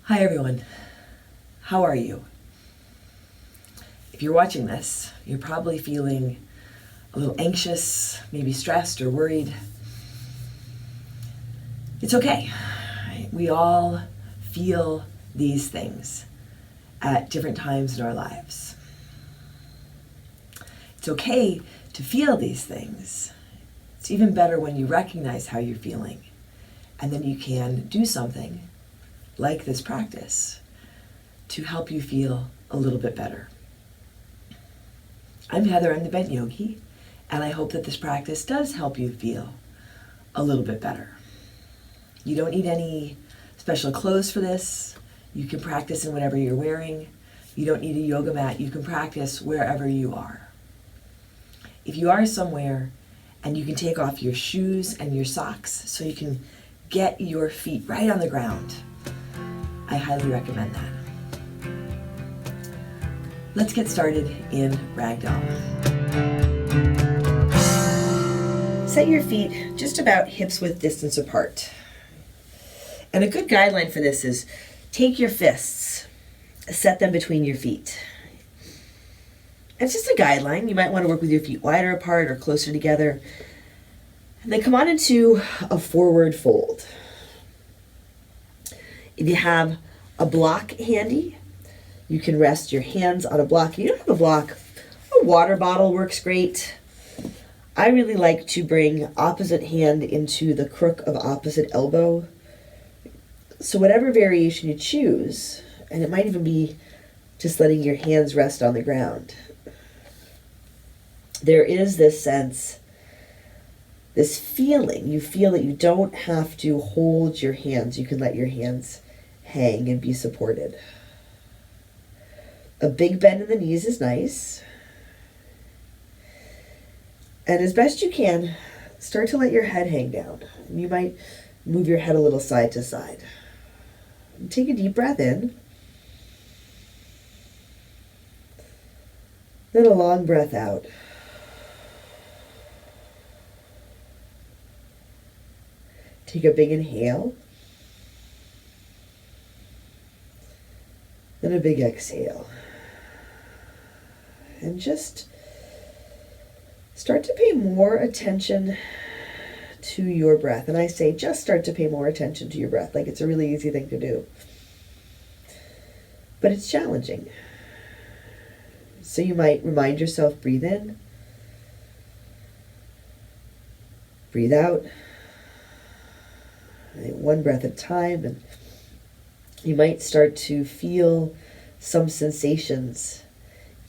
Hi everyone, how are you? If you're watching this, you're probably feeling a little anxious, maybe stressed or worried. It's okay. We all feel these things at different times in our lives. It's okay to feel these things. It's even better when you recognize how you're feeling, and then you can do something like this practice to help you feel a little bit better. I'm Heather, I'm the Bent Yogi, and I hope that this practice does help you feel a little bit better. You don't need any special clothes for this. You can practice in whatever you're wearing. You don't need a yoga mat. You can practice wherever you are. If you are somewhere and you can take off your shoes and your socks so you can get your feet right on the ground, I highly recommend that. Let's get started in Ragdoll. Set your feet just about hips width distance apart. And a good guideline for this is take your fists, set them between your feet. It's just a guideline. You might want to work with your feet wider apart or closer together. And then come on into a forward fold. If you have a block handy, you can rest your hands on a block. If you don't have a block, a water bottle works great. I really like to bring opposite hand into the crook of opposite elbow. So whatever variation you choose, and it might even be just letting your hands rest on the ground. There is this sense, this feeling, you feel that you don't have to hold your hands. You can let your hands hang and be supported. A big bend in the knees is nice. And as best you can, start to let your head hang down. You might move your head a little side to side. Take a deep breath in. Then a long breath out. Take a big inhale. Then a big exhale. And just start to pay more attention to your breath. And I say just start to pay more attention to your breath, like it's a really easy thing to do. But it's challenging. So you might remind yourself, breathe in, breathe out, one breath at a time, and you might start to feel some sensations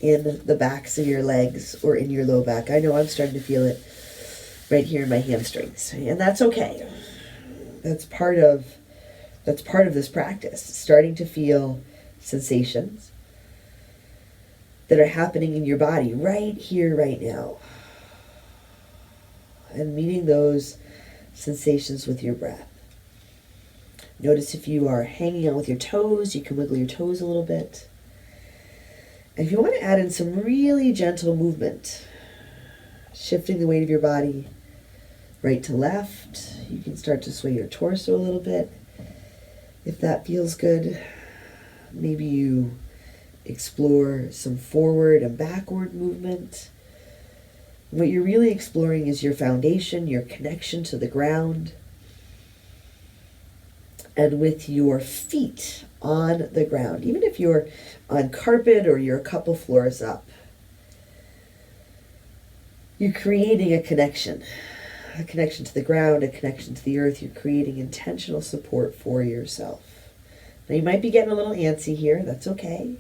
in the backs of your legs or in your low back. I know I'm starting to feel it right here in my hamstrings, and that's okay. That's part of this practice, starting to feel sensations that are happening in your body right here, right now, and meeting those sensations with your breath. Notice if you are hanging out with your toes, you can wiggle your toes a little bit. And if you want to add in some really gentle movement, shifting the weight of your body right to left, you can start to sway your torso a little bit. If that feels good, maybe you explore some forward and backward movement. What you're really exploring is your foundation, your connection to the ground, and with your feet on the ground. Even if you're on carpet or you're a couple floors up, you're creating a connection to the ground, a connection to the earth. You're creating intentional support for yourself. Now you might be getting a little antsy here. That's okay.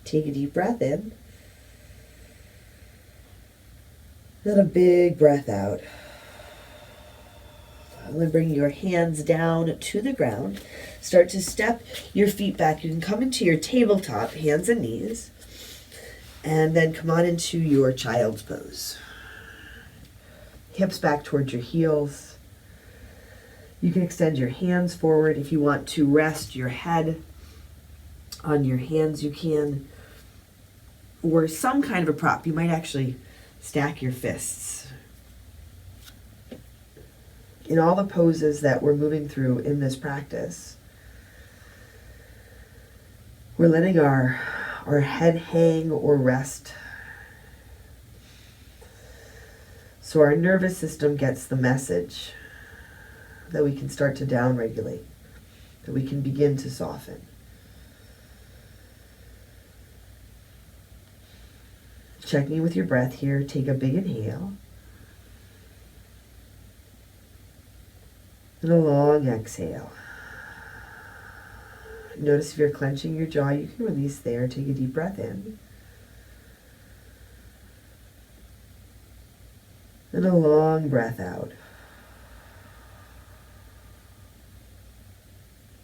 Take a deep breath in. Then a big breath out. And then bring your hands down to the ground. Start to step your feet back. You can come into your tabletop, hands and knees, and then come on into your child's pose. Hips back towards your heels. You can extend your hands forward. If you want to rest your head on your hands, you can. Or some kind of a prop. You might actually stack your fists. In all the poses that we're moving through in this practice, We're letting our head hang or rest. So our nervous system gets the message that we can start to downregulate, that we can begin to soften. Checking in with your breath here. Take a big inhale. And a long exhale. Notice if you're clenching your jaw, you can release there. Take a deep breath in. And a long breath out.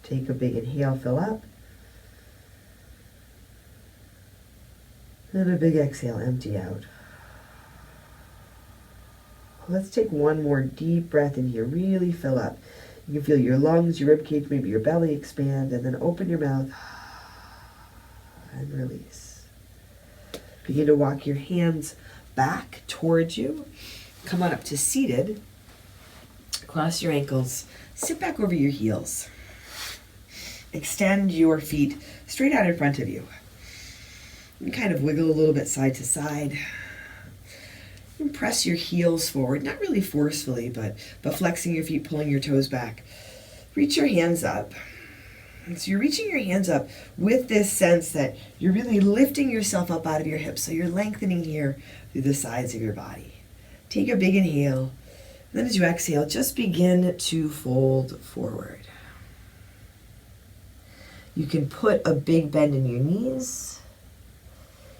Take a big inhale, fill up. And a big exhale, empty out. Let's take one more deep breath in here. Really fill up. You can feel your lungs, your ribcage, maybe your belly expand, and then open your mouth and release. Begin to walk your hands back towards you. Come on up to seated. Cross your ankles. Sit back over your heels. Extend your feet straight out in front of you. And kind of wiggle a little bit side to side. And press your heels forward, not really forcefully, but flexing your feet, pulling your toes back. Reach your hands up. And so you're reaching your hands up with this sense that you're really lifting yourself up out of your hips. So you're lengthening here through the sides of your body. Take a big inhale. And then as you exhale, just begin to fold forward. You can put a big bend in your knees.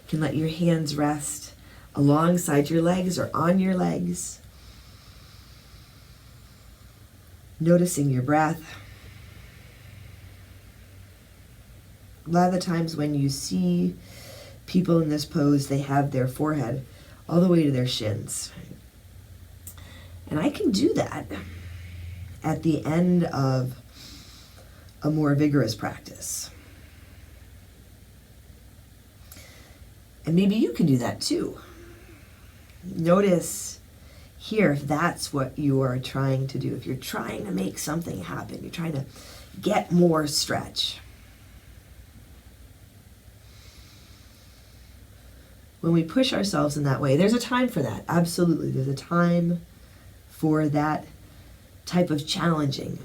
You can let your hands rest alongside your legs or on your legs. Noticing your breath. A lot of the times when you see people in this pose, they have their forehead all the way to their shins. And I can do that at the end of a more vigorous practice. And maybe you can do that too. Notice here if that's what you are trying to do. If you're trying to make something happen, you're trying to get more stretch. When we push ourselves in that way, there's a time for that. Absolutely. There's a time for that type of challenging.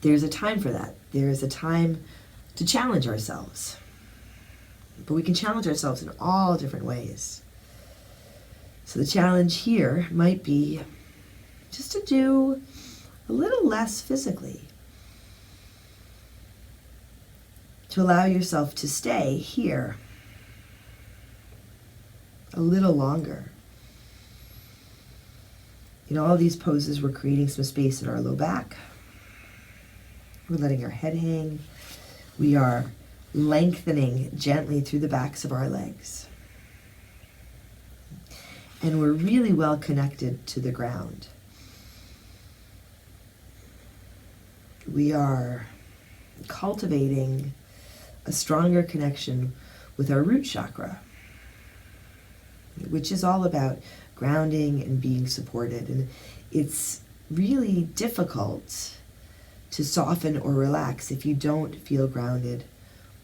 There's a time for that. There is a time to challenge ourselves. But we can challenge ourselves in all different ways. So the challenge here might be just to do a little less physically. To allow yourself to stay here a little longer. In all these poses, we're creating some space in our low back. We're letting our head hang. We are lengthening gently through the backs of our legs. And we're really well connected to the ground. We are cultivating a stronger connection with our root chakra, which is all about grounding and being supported. And it's really difficult to soften or relax if you don't feel grounded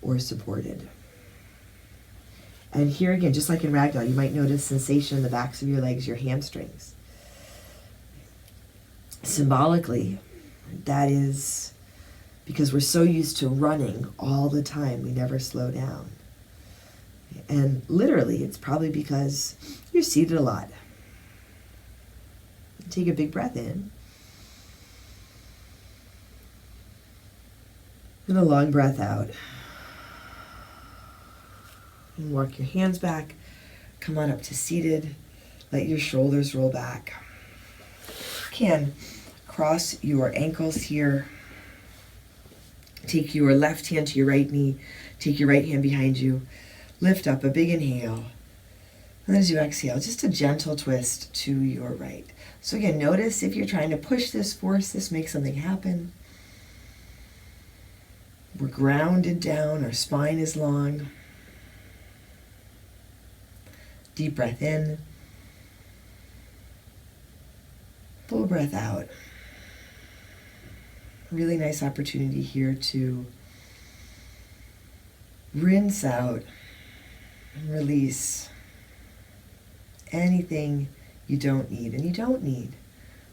or supported. And here again, just like in ragdoll, you might notice sensation in the backs of your legs, your hamstrings. Symbolically, that is because we're so used to running all the time, we never slow down. And literally, it's probably because you're seated a lot. Take a big breath in. And a long breath out. And walk your hands back. Come on up to seated. Let your shoulders roll back. You can cross your ankles here. Take your left hand to your right knee. Take your right hand behind you. Lift up a big inhale. And as you exhale, just a gentle twist to your right. So again, notice if you're trying to push this, force this, make something happen. We're grounded down, our spine is long. Deep breath in. Full breath out. Really nice opportunity here to rinse out and release anything you don't need. And you don't need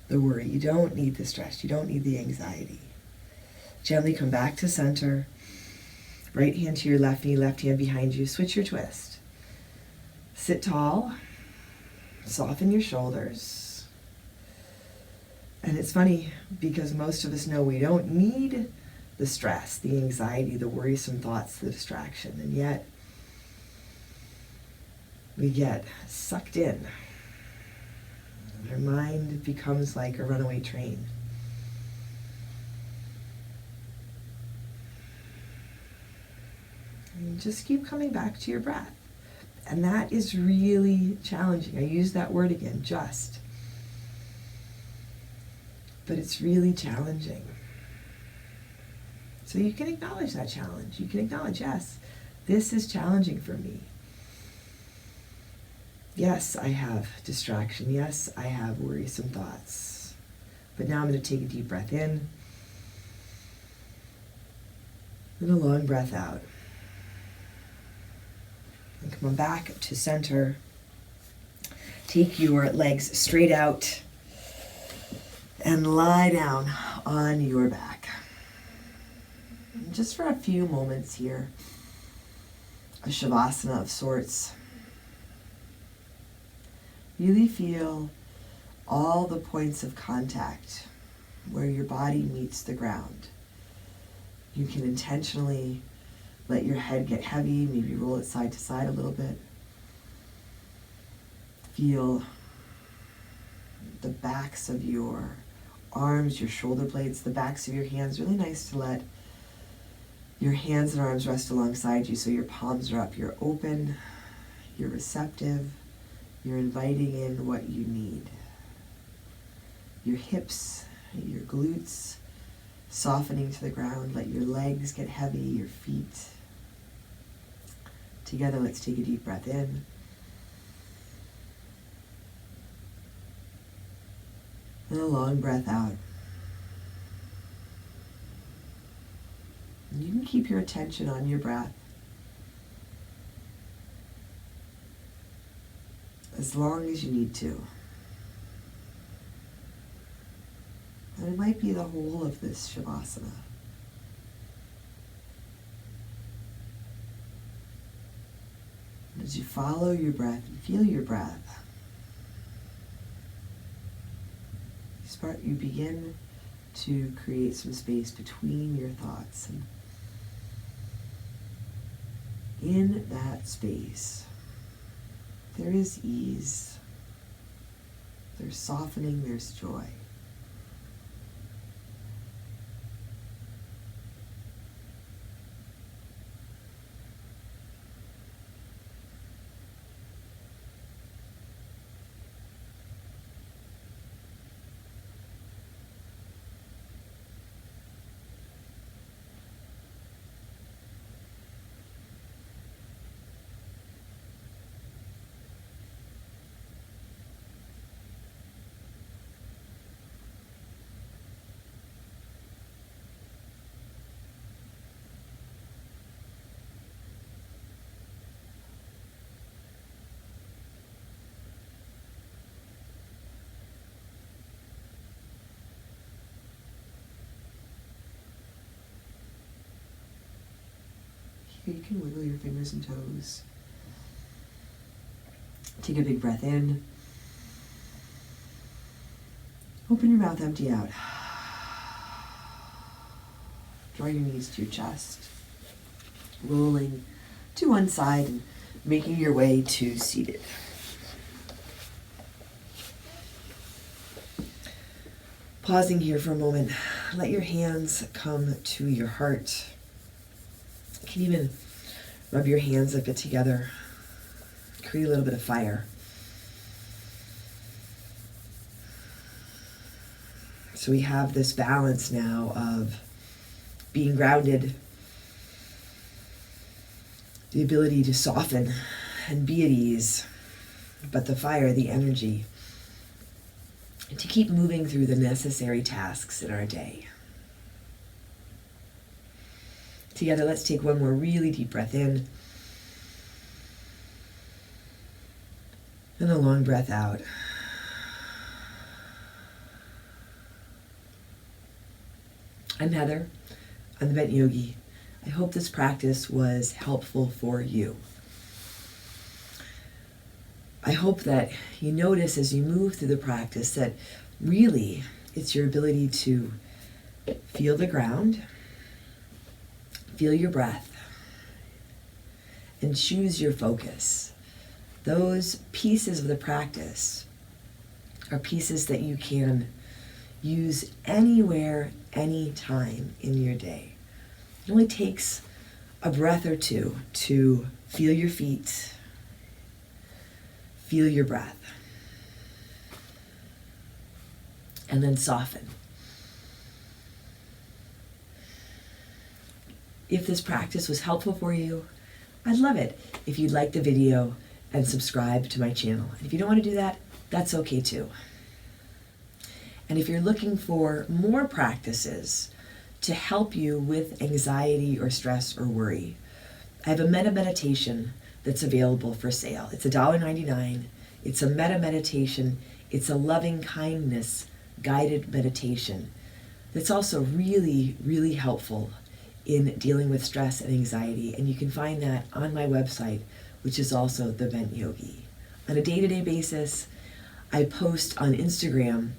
the worry, you don't need the stress, you don't need the anxiety. Gently come back to center. Right hand to your left knee, left hand behind you. Switch your twist. Sit tall. Soften your shoulders. And it's funny because most of us know we don't need the stress, the anxiety, the worrisome thoughts, the distraction. And yet we get sucked in. Our mind becomes like a runaway train. And just keep coming back to your breath. And that is really challenging. I use that word again, just. But it's really challenging. So you can acknowledge that challenge. You can acknowledge, yes, this is challenging for me. Yes, I have distraction. Yes, I have worrisome thoughts. But now I'm going to take a deep breath in and a long breath out. And come on back to center. Take your legs straight out and lie down on your back. And just for a few moments here, a shavasana of sorts. Really feel all the points of contact where your body meets the ground. You can intentionally let your head get heavy, maybe roll it side to side a little bit. Feel the backs of your arms, your shoulder blades, the backs of your hands. Really nice to let your hands and arms rest alongside you so your palms are up. You're open, you're receptive, you're inviting in what you need. Your hips, your glutes, softening to the ground. Let your legs get heavy, your feet. Together, let's take a deep breath in. And a long breath out. And you can keep your attention on your breath as long as you need to. And it might be the whole of this shavasana. As you follow your breath and feel your breath, you begin to create some space between your thoughts. And in that space, there is ease, there's softening, there's joy. You can wiggle your fingers and toes. Take a big breath in. Open your mouth, empty out. Draw your knees to your chest. Rolling to one side and making your way to seated. Pausing here for a moment. Let your hands come to your heart. You can even rub your hands a bit together. Create a little bit of fire. So we have this balance now of being grounded, the ability to soften and be at ease, but the fire, the energy, to keep moving through the necessary tasks in our day. Together, let's take one more really deep breath in. And a long breath out. I'm Heather. I'm the Bent Yogi. I hope this practice was helpful for you. I hope that you notice as you move through the practice that really it's your ability to feel the ground, feel your breath, and choose your focus. Those pieces of the practice are pieces that you can use anywhere, anytime in your day. It only takes a breath or two to feel your feet, feel your breath, and then soften. If this practice was helpful for you, I'd love it if you'd like the video and subscribe to my channel. And if you don't want to do that, that's okay too. And if you're looking for more practices to help you with anxiety or stress or worry, I have a metta meditation that's available for sale. It's $1.99. It's a metta meditation. It's a loving kindness guided meditation that's also really, really helpful in dealing with stress and anxiety. And you can find that on my website, which is also the Bent Yogi. On a day-to-day basis, I post on Instagram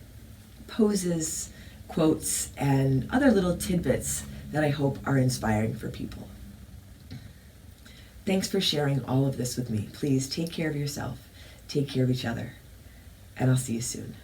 poses, quotes, and other little tidbits that I hope are inspiring for people. Thanks for sharing all of this with me. Please take care of yourself, take care of each other, and I'll see you soon.